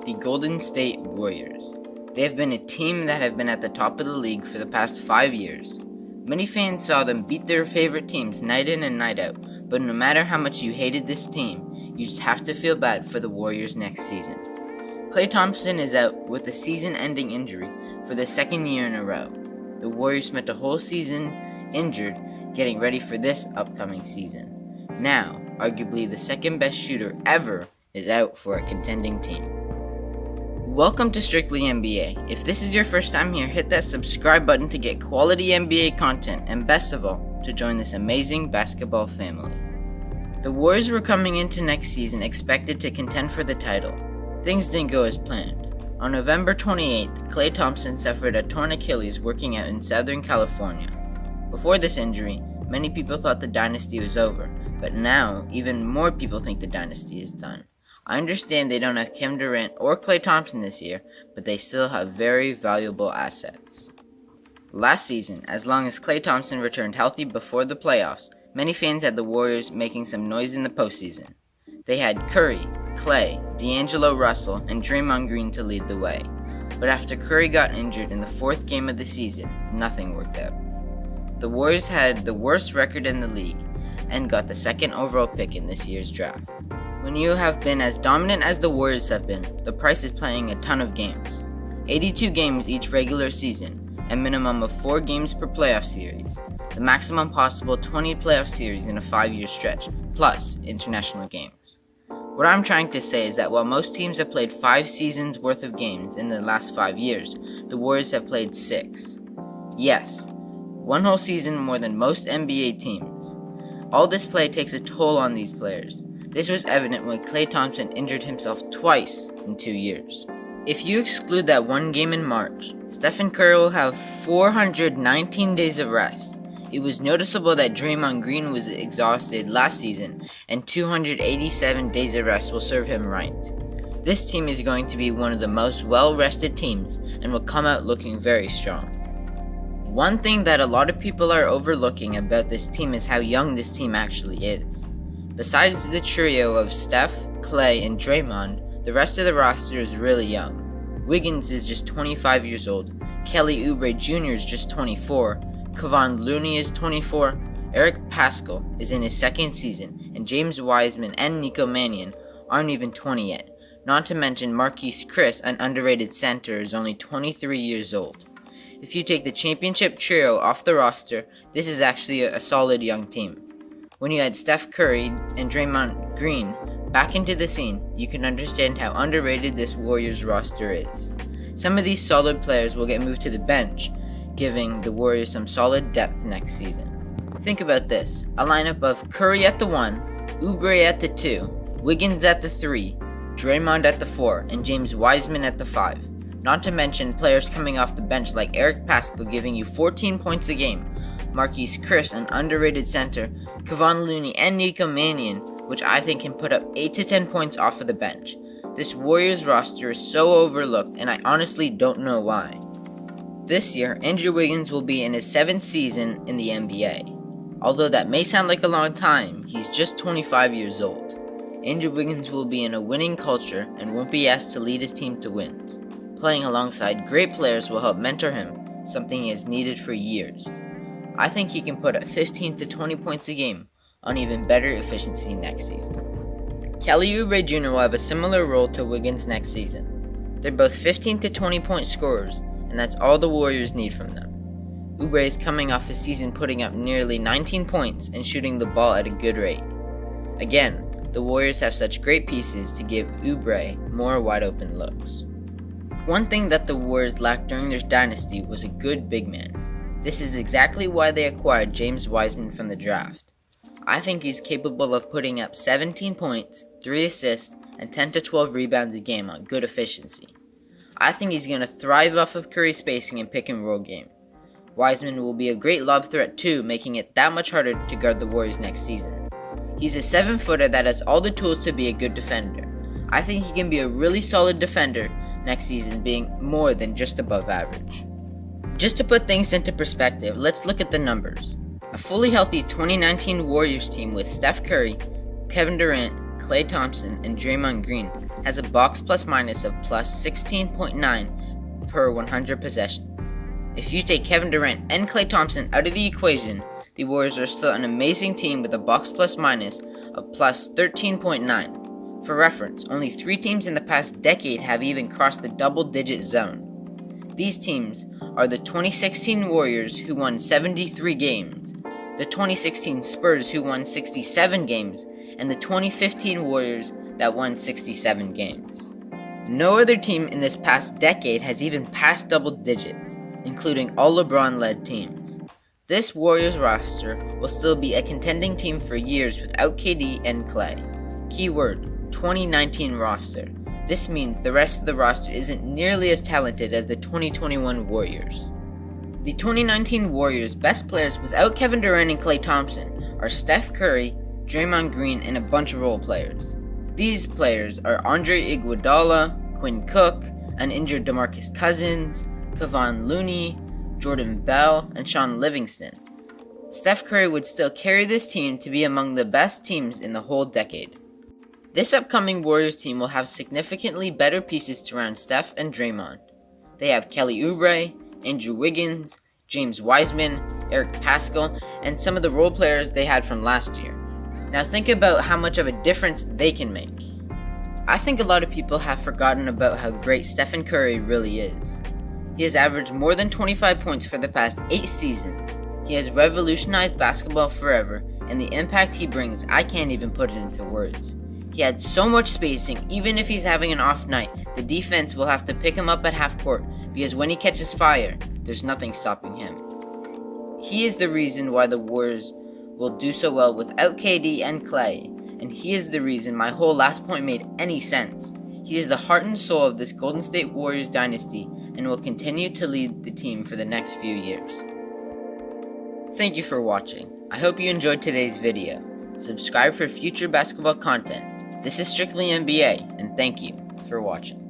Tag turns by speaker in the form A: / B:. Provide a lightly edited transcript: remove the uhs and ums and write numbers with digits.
A: the Golden State Warriors. They have been a team that have been at the top of the league for the past 5 years. Many fans saw them beat their favorite teams night in and night out, but no matter how much you hated this team, you just have to feel bad for the Warriors next season. Klay Thompson is out with a season-ending injury for the second year in a row. The Warriors spent a whole season injured, getting ready for this upcoming season. Now, arguably the second best shooter ever is out for a contending team. Welcome to Strictly NBA. If this is your first time here, hit that subscribe button to get quality NBA content, and best of all, to join this amazing basketball family. The Warriors were coming into next season expected to contend for the title. Things didn't go as planned. On November 28th, Klay Thompson suffered a torn Achilles working out in Southern California. Before this injury, many people thought the dynasty was over, but now even more people think the dynasty is done. I understand they don't have Kevin Durant or Klay Thompson this year, but they still have very valuable assets. Last season, as long as Klay Thompson returned healthy before the playoffs, many fans had the Warriors making some noise in the postseason. They had Curry, Klay, D'Angelo Russell, and Draymond Green to lead the way. But after Curry got injured in the fourth game of the season, nothing worked out. The Warriors had the worst record in the league and got the second overall pick in this year's draft. When you have been as dominant as the Warriors have been, the price is playing a ton of games. 82 games each regular season, a minimum of 4 games per playoff series, the maximum possible 20 playoff series in a 5-year stretch, plus international games. What I'm trying to say is that while most teams have played 5 seasons worth of games in the last 5 years, the Warriors have played 6. Yes, 1 whole season more than most NBA teams. All this play takes a toll on these players. This was evident when Klay Thompson injured himself twice in 2 years. If you exclude that 1 game in March, Stephen Curry will have 419 days of rest. It was noticeable that Draymond Green was exhausted last season, and 287 days of rest will serve him right. This team is going to be one of the most well-rested teams and will come out looking very strong. One thing that a lot of people are overlooking about this team is how young this team actually is. Besides the trio of Steph, Klay, and Draymond, the rest of the roster is really young. Wiggins is just 25 years old, Kelly Oubre Jr. is just 24, Kevon Looney is 24, Eric Paschall is in his second season, and James Wiseman and Nico Mannion aren't even 20 yet. Not to mention Marquise Chris, an underrated center, is only 23 years old. If you take the championship trio off the roster, this is actually a solid young team. When you add Steph Curry and Draymond Green back into the scene, you can understand how underrated this Warriors roster is. Some of these solid players will get moved to the bench, giving the Warriors some solid depth next season. Think about this, a lineup of Curry at the 1, Oubre at the 2, Wiggins at the 3, Draymond at the 4, and James Wiseman at the 5. Not to mention players coming off the bench like Eric Paschall giving you 14 points a game, Marquise Chris, an underrated center, Kevon Looney, and Nico Mannion, which I think can put up 8 to 10 points off of the bench. This Warriors roster is so overlooked, and I honestly don't know why. This year, Andrew Wiggins will be in his 7th season in the NBA. Although that may sound like a long time, he's just 25 years old. Andrew Wiggins will be in a winning culture and won't be asked to lead his team to wins. Playing alongside great players will help mentor him, something he has needed for years. I think he can put up 15 to 20 points a game on even better efficiency next season. Kelly Oubre Jr. will have a similar role to Wiggins next season. They're both 15 to 20 point scorers, and that's all the Warriors need from them. Oubre is coming off a season putting up nearly 19 points and shooting the ball at a good rate. Again, the Warriors have such great pieces to give Oubre more wide open looks. One thing that the Warriors lacked during their dynasty was a good big man. This is exactly why they acquired James Wiseman from the draft. I think he's capable of putting up 17 points, 3 assists, and 10 to 12 rebounds a game on good efficiency. I think he's going to thrive off of Curry's spacing and pick and roll game. Wiseman will be a great lob threat too, making it that much harder to guard the Warriors next season. He's a 7-footer that has all the tools to be a good defender. I think he can be a really solid defender next season, being more than just above average. Just to put things into perspective, let's look at the numbers. A fully healthy 2019 Warriors team with Steph Curry, Kevin Durant, Klay Thompson, and Draymond Green has a box plus minus of plus 16.9 per 100 possessions. If you take Kevin Durant and Klay Thompson out of the equation, the Warriors are still an amazing team with a box plus minus of plus 13.9. For reference, only 3 teams in the past decade have even crossed the double-digit zone. These teams are the 2016 Warriors, who won 73 games, the 2016 Spurs, who won 67 games, and the 2015 Warriors that won 67 games. No other team in this past decade has even passed double digits, including all LeBron-led teams. This Warriors roster will still be a contending team for years without KD and Klay. Keyword, 2019 roster. This means the rest of the roster isn't nearly as talented as the 2021 Warriors. The 2019 Warriors' best players without Kevin Durant and Klay Thompson are Steph Curry, Draymond Green, and a bunch of role players. These players are Andre Iguodala, Quinn Cook, an injured DeMarcus Cousins, Kevon Looney, Jordan Bell, and Sean Livingston. Steph Curry would still carry this team to be among the best teams in the whole decade. This upcoming Warriors team will have significantly better pieces to surround Steph and Draymond. They have Kelly Oubre, Andrew Wiggins, James Wiseman, Eric Paschall, and some of the role players they had from last year. Now think about how much of a difference they can make. I think a lot of people have forgotten about how great Stephen Curry really is. He has averaged more than 25 points for the past 8 seasons. He has revolutionized basketball forever, and the impact he brings, I can't even put it into words. He had so much spacing, even if he's having an off night, the defense will have to pick him up at half court, because when he catches fire, there's nothing stopping him. He is the reason why the Warriors will do so well without KD and Klay, and he is the reason my whole last point made any sense. He is the heart and soul of this Golden State Warriors dynasty and will continue to lead the team for the next few years. Thank you for watching. I hope you enjoyed today's video. Subscribe for future basketball content. This is Strictly NBA, and thank you for watching.